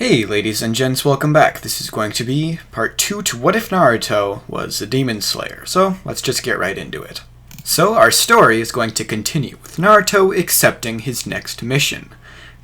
Hey ladies and gents, welcome back. This is going to be part 2 to What If Naruto Was a Demon Slayer. So let's just get right into it. So our story is going to continue with Naruto accepting his next mission.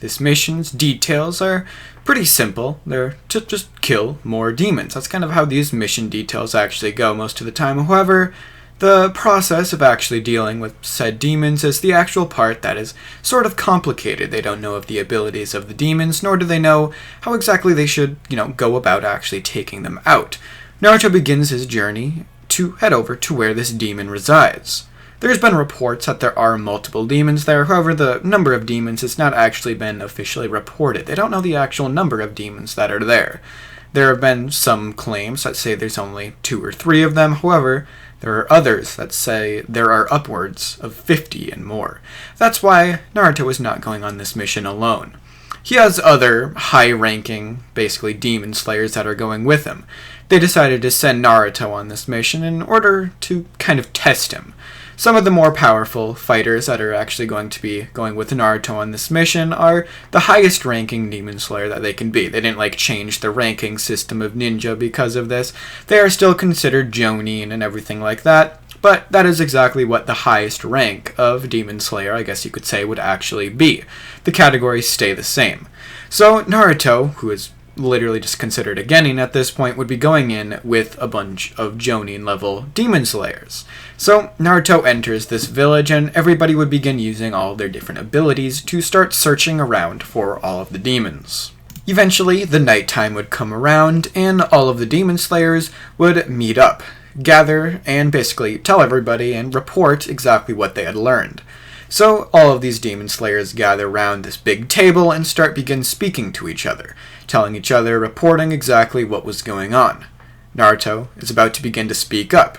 This mission's details are pretty simple. They're to just kill more demons. That's kind of how these mission details actually go most of the time. However, the process of actually dealing with said demons is the actual part that is sort of complicated. They don't know of the abilities of the demons, nor do they know how exactly they should, go about actually taking them out. Naruto begins his journey to head over to where this demon resides. There's been reports that there are multiple demons there, however the number of demons has not actually been officially reported. They don't know the actual number of demons that are there. There have been some claims that say there's only 2 or 3 of them, however, there are others that say there are upwards of 50 and more. That's why Naruto is not going on this mission alone. He has other high-ranking, basically demon slayers that are going with him. They decided to send Naruto on this mission in order to kind of test him. Some of the more powerful fighters that are actually going to be going with Naruto on this mission are the highest ranking demon slayer that they can be. They didn't change the ranking system of ninja because of this. They are still considered jonin and everything like that, but that is exactly what the highest rank of demon slayer, I guess you could say, would actually be. The categories stay the same. So Naruto, who is literally just considered a genin at this point, would be going in with a bunch of jonin level demon slayers. So Naruto enters this village and everybody would begin using all their different abilities to start searching around for all of the demons. Eventually the nighttime would come around and all of the demon slayers would meet up, gather, and basically tell everybody and report exactly what they had learned. So all of these demon slayers gather around this big table and begin speaking to each other, telling each other, reporting exactly what was going on. Naruto is about to begin to speak up.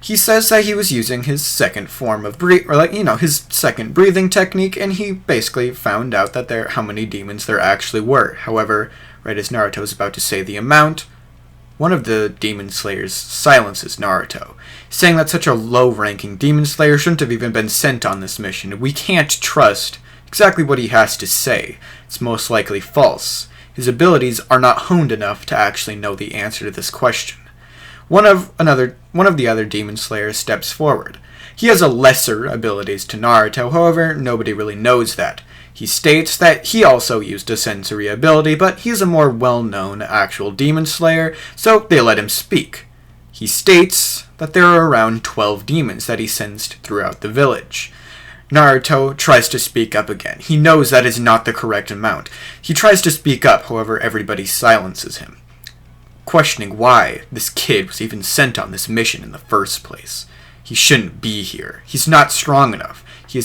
He says that he was using his second form of his second breathing technique, and he basically found out that how many demons there actually were. However, right as Naruto is about to say the amount, one of the demon slayers silences Naruto, saying that such a low-ranking demon slayer shouldn't have even been sent on this mission. We can't trust exactly what he has to say. It's most likely false. His abilities are not honed enough to actually know the answer to this question. One of the other demon slayers steps forward. He has a lesser abilities to Naruto, however, nobody really knows that. He states that he also used a sensory ability, but he's a more well-known actual demon slayer, so they let him speak. He states that there are around 12 demons that he sensed throughout the village. Naruto tries to speak up again. He knows that is not the correct amount. He tries to speak up, however, everybody silences him, questioning why this kid was even sent on this mission in the first place. He shouldn't be here. He's not strong enough. He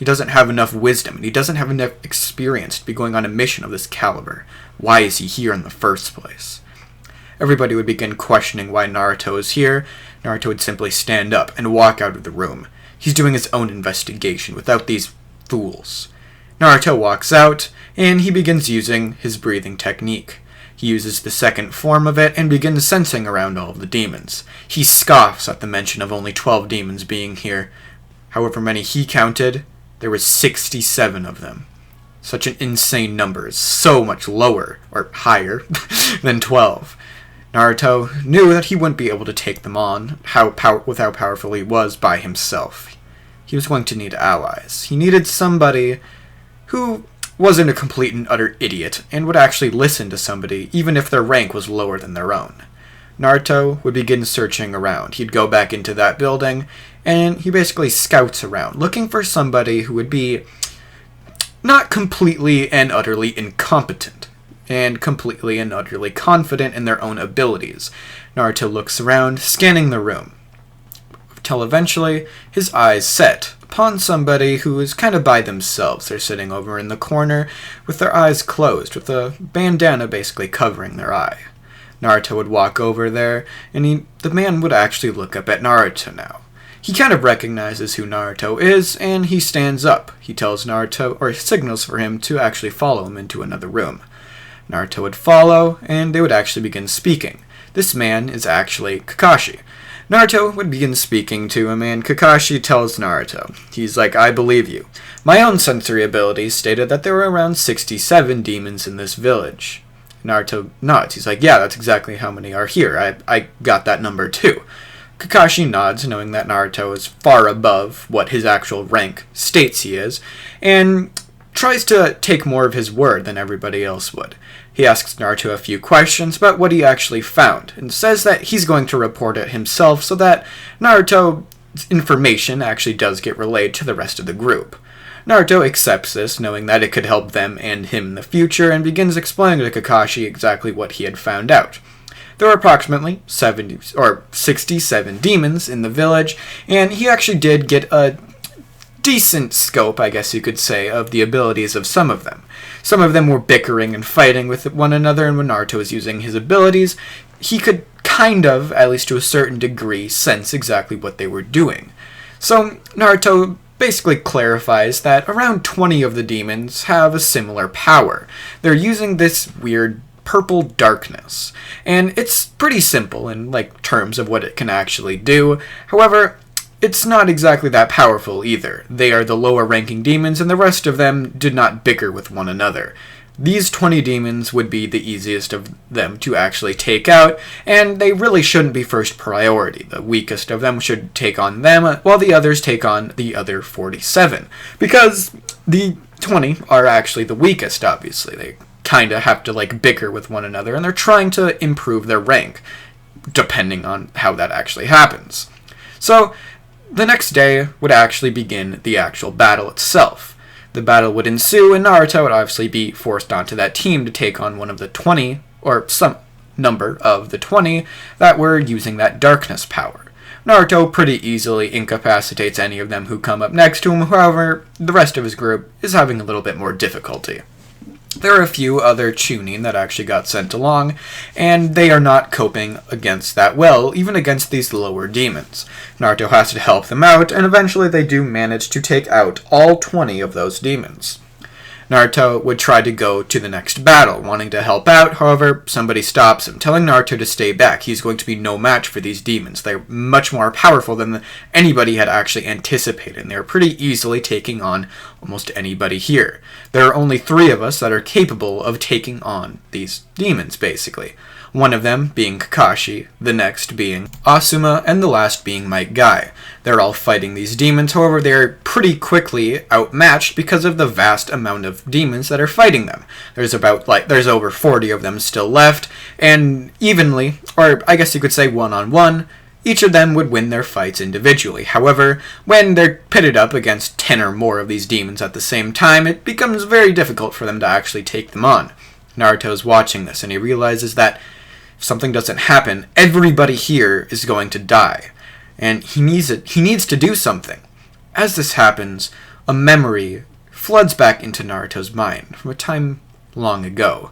doesn't have enough wisdom, and he doesn't have enough experience to be going on a mission of this caliber. Why is he here in the first place? Everybody would begin questioning why Naruto is here. Naruto would simply stand up and walk out of the room. He's doing his own investigation without these fools. Naruto walks out, and he begins using his breathing technique. He uses the second form of it and begins sensing around all of the demons. He scoffs at the mention of only 12 demons being here. However many he counted, there was 67 of them. Such an insane number is so much lower, or higher, than 12. Naruto knew that he wouldn't be able to take them on with how powerful he was by himself. He was going to need allies. He needed somebody who wasn't a complete and utter idiot and would actually listen to somebody even if their rank was lower than their own. Naruto would begin searching around. He'd go back into that building and he basically scouts around, looking for somebody who would be not completely and utterly incompetent, and completely and utterly confident in their own abilities. Naruto looks around, scanning the room, till eventually his eyes set upon somebody who is kind of by themselves. They're sitting over in the corner with their eyes closed, with a bandana basically covering their eye. Naruto would walk over there, and the man would actually look up at Naruto now. He kind of recognizes who Naruto is, and he stands up. He tells Naruto, or signals for him to actually follow him into another room. Naruto would follow, and they would actually begin speaking. This man is actually Kakashi. Naruto would begin speaking to him, and Kakashi tells Naruto, he's like, I believe you. My own sensory abilities stated that there were around 67 demons in this village. Naruto nods. He's like, yeah, that's exactly how many are here. I got that number too. Kakashi nods, knowing that Naruto is far above what his actual rank states he is, and tries to take more of his word than everybody else would. He asks Naruto a few questions about what he actually found, and says that he's going to report it himself so that Naruto's information actually does get relayed to the rest of the group. Naruto accepts this, knowing that it could help them and him in the future, and begins explaining to Kakashi exactly what he had found out. There were approximately 67 demons in the village, and he actually did get a decent scope, I guess you could say, of the abilities of some of them. Some of them were bickering and fighting with one another, and when Naruto was using his abilities, he could kind of, at least to a certain degree, sense exactly what they were doing. So Naruto basically clarifies that around 20 of the demons have a similar power. They're using this weird purple darkness, and it's pretty simple in terms of what it can actually do. However, it's not exactly that powerful either. They are the lower ranking demons, and the rest of them did not bicker with one another. These 20 demons would be the easiest of them to actually take out, and they really shouldn't be first priority. The weakest of them should take on them, while the others take on the other 47. Because the 20 are actually the weakest, obviously. They kind of have to bicker with one another, and they're trying to improve their rank, depending on how that actually happens. So, the next day would actually begin the actual battle itself. The battle would ensue, and Naruto would obviously be forced onto that team to take on one of the 20, or some number of the 20, that were using that darkness power. Naruto pretty easily incapacitates any of them who come up next to him, however, the rest of his group is having a little bit more difficulty. There are a few other Chunin that actually got sent along, and they are not coping against that well, even against these lower demons. Naruto has to help them out, and eventually they do manage to take out all 20 of those demons. Naruto would try to go to the next battle, wanting to help out, however, somebody stops him, telling Naruto to stay back. He's going to be no match for these demons. They're much more powerful than anybody had actually anticipated, and they're pretty easily taking on almost anybody here. There are only 3 of us that are capable of taking on these demons, basically. One of them being Kakashi, the next being Asuma, and the last being my guy. They're all fighting these demons, however they're pretty quickly outmatched because of the vast amount of demons that are fighting them. There's over 40 of them still left, and evenly, or I guess you could say one-on-one, each of them would win their fights individually. However, when they're pitted up against 10 or more of these demons at the same time, it becomes very difficult for them to actually take them on. Naruto's watching this, and he realizes that if something doesn't happen, everybody here is going to die. And he needs to do something. As this happens, a memory floods back into Naruto's mind from a time long ago.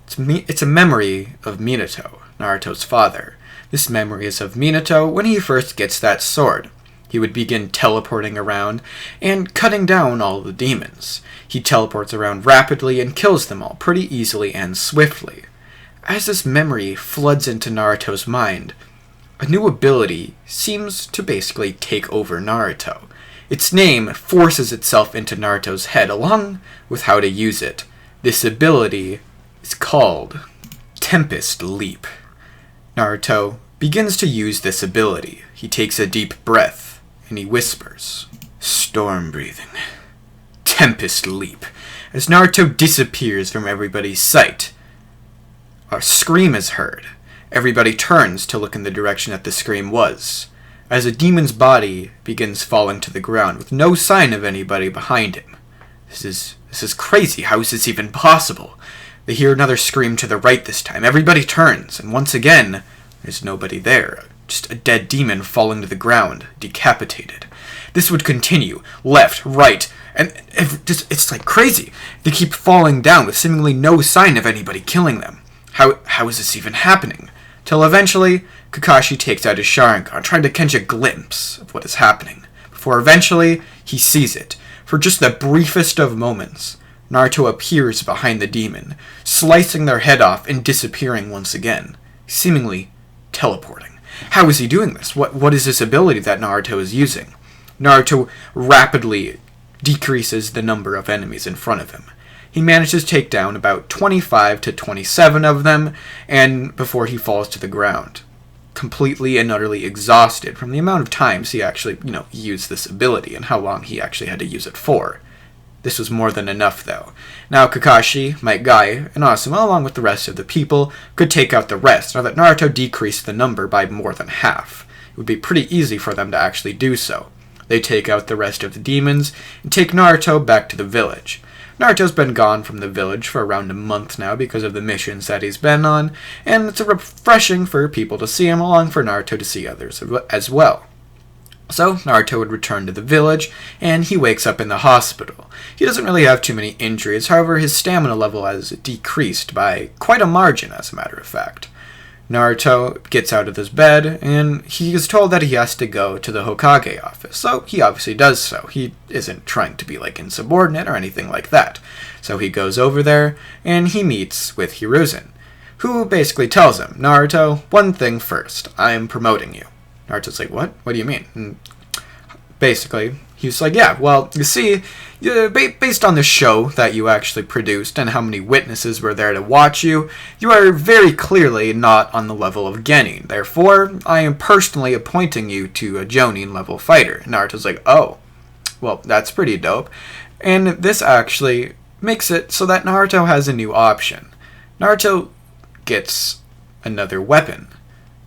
It's a memory of Minato, Naruto's father. This memory is of Minato when he first gets that sword. He would begin teleporting around and cutting down all the demons. He teleports around rapidly and kills them all pretty easily and swiftly. As this memory floods into Naruto's mind, a new ability seems to basically take over Naruto. Its name forces itself into Naruto's head along with how to use it. This ability is called Tempest Leap. Naruto begins to use this ability. He takes a deep breath and he whispers, "Storm breathing. Tempest Leap." As Naruto disappears from everybody's sight, a scream is heard. Everybody turns to look in the direction that the scream was, as a demon's body begins falling to the ground with no sign of anybody behind him. This is crazy. How is this even possible? They hear another scream to the right this time. Everybody turns, and once again, there's nobody there. Just a dead demon falling to the ground, decapitated. This would continue, left, right, and it's crazy. They keep falling down with seemingly no sign of anybody killing them. How is this even happening? Till eventually, Kakashi takes out his Sharingan, trying to catch a glimpse of what is happening, before eventually he sees it. For just the briefest of moments, Naruto appears behind the demon, slicing their head off and disappearing once again, seemingly teleporting. How is he doing this? What is this ability that Naruto is using? Naruto rapidly decreases the number of enemies in front of him. He manages to take down about 25 to 27 of them, and before he falls to the ground, completely and utterly exhausted from the amount of times he actually, used this ability and how long he actually had to use it for. This was more than enough, though. Now Kakashi, Might Guy, and Asuma, along with the rest of the people, could take out the rest, now that Naruto decreased the number by more than half. It would be pretty easy for them to actually do so. They take out the rest of the demons, and take Naruto back to the village. Naruto's been gone from the village for around a month now because of the missions that he's been on, and it's refreshing for people to see him, along for Naruto to see others as well. So, Naruto would return to the village, and he wakes up in the hospital. He doesn't really have too many injuries, however his stamina level has decreased by quite a margin, as a matter of fact. Naruto gets out of his bed, and he is told that he has to go to the Hokage office, so he obviously does so. He isn't trying to be, insubordinate or anything like that. So he goes over there, and he meets with Hiruzen, who basically tells him, Naruto, one thing first, I am promoting you. Naruto's like, what? What do you mean? And basically, he's like, yeah, well, you see, based on the show that you actually produced and how many witnesses were there to watch you, you are very clearly not on the level of Genin. Therefore, I am personally appointing you to a Jonin level fighter. Naruto's like, oh, well, that's pretty dope. And this actually makes it so that Naruto has a new option. Naruto gets another weapon.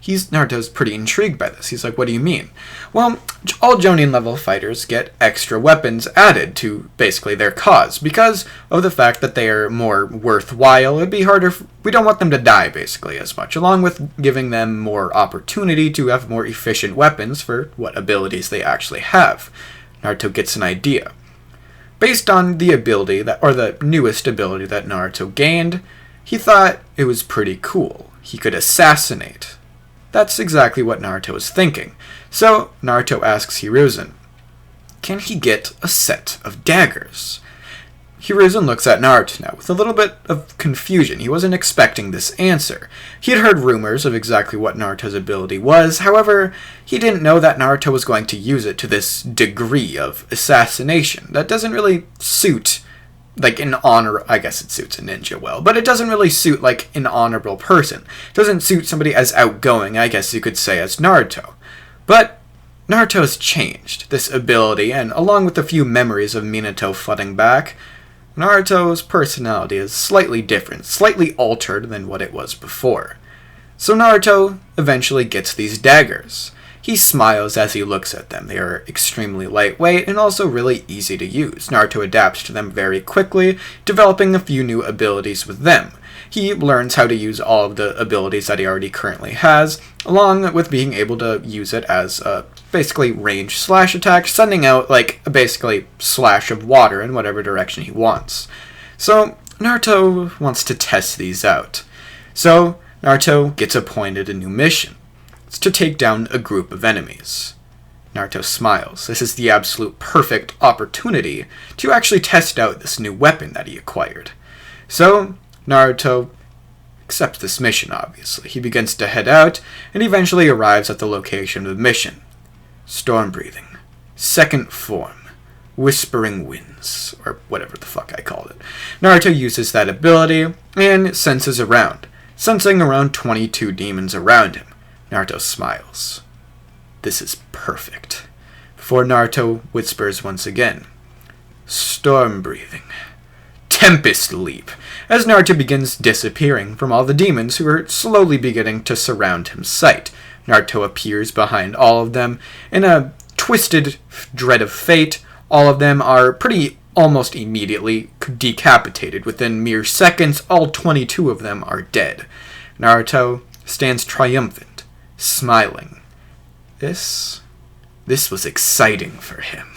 Naruto's pretty intrigued by this. He's like, what do you mean? Well, all Jonin level fighters get extra weapons added to basically their cause because of the fact that they are more worthwhile. It'd be harder, we don't want them to die basically as much, along with giving them more opportunity to have more efficient weapons for what abilities they actually have. Naruto gets an idea. Based on the ability the newest ability that Naruto gained, he thought it was pretty cool. He could assassinate. That's exactly what Naruto was thinking. So, Naruto asks Hiruzen, can he get a set of daggers? Hiruzen looks at Naruto now with a little bit of confusion. He wasn't expecting this answer. He had heard rumors of exactly what Naruto's ability was, however, he didn't know that Naruto was going to use it to this degree of assassination. That doesn't really suit an honor, I guess it suits a ninja well, but it doesn't really suit, an honorable person. It doesn't suit somebody as outgoing, I guess you could say, as Naruto. But Naruto's changed this ability, and along with a few memories of Minato flooding back, Naruto's personality is slightly different, slightly altered than what it was before. So Naruto eventually gets these daggers. He smiles as he looks at them. They are extremely lightweight and also really easy to use. Naruto adapts to them very quickly, developing a few new abilities with them. He learns how to use all of the abilities that he already currently has, along with being able to use it as a basically range slash attack, sending out a basically slash of water in whatever direction he wants. So Naruto wants to test these out. So Naruto gets appointed a new mission. It's to take down a group of enemies. Naruto smiles. This is the absolute perfect opportunity to actually test out this new weapon that he acquired. So, Naruto accepts this mission, obviously. He begins to head out, and eventually arrives at the location of the mission. Storm breathing. Second form. Whispering winds. Or whatever the fuck I called it. Naruto uses that ability, and senses around. Sensing around 22 demons around him. Naruto smiles. This is perfect. Before Naruto whispers once again. Storm breathing. Tempest leap. As Naruto begins disappearing from all the demons who are slowly beginning to surround his sight. Naruto appears behind all of them. In a twisted dread of fate, all of them are pretty almost immediately decapitated. Within mere seconds, all 22 of them are dead. Naruto stands triumphant. Smiling. This was exciting for him.